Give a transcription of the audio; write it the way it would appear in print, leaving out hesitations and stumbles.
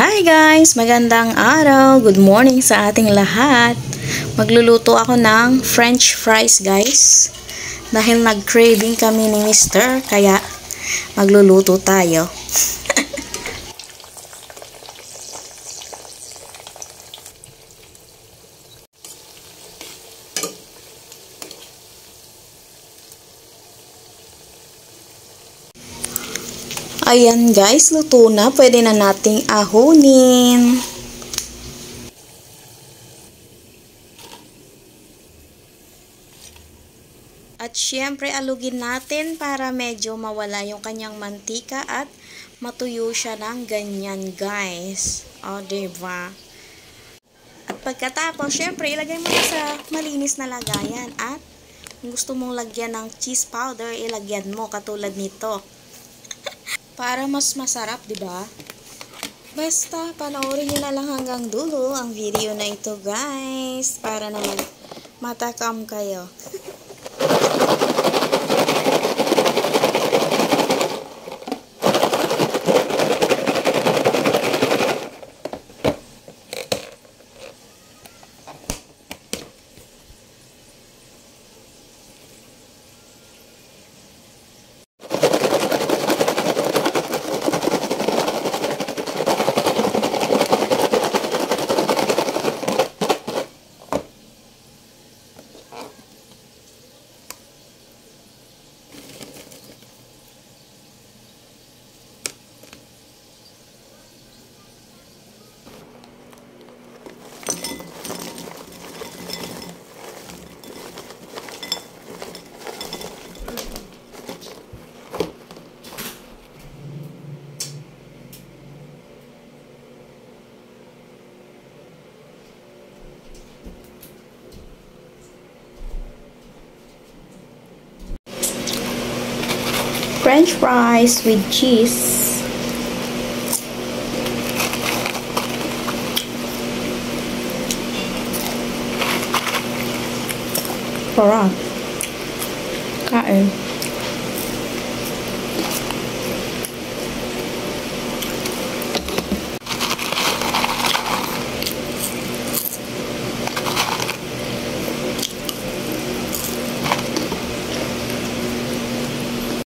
Hi guys! Magandang araw! Good morning sa ating lahat! Magluluto ako ng French fries guys. Dahil nag-craving kami ni Mr. Kaya magluluto tayo. Ayan guys, luto na. Pwede na nating ahunin. At syempre alugin natin para medyo mawala yung kanyang mantika at matuyo siya ng ganyan guys. O, diba? At pagkatapos, syempre ilagay mo na sa malinis na lagayan. At kung gusto mong lagyan ng cheese powder, ilagyan mo katulad nito. Para mas masarap, di ba? Basta, panoorin nyo na lang hanggang dulo ang video na ito, guys. Para naman matakam kayo. French fries with cheese. Sarap. Kain.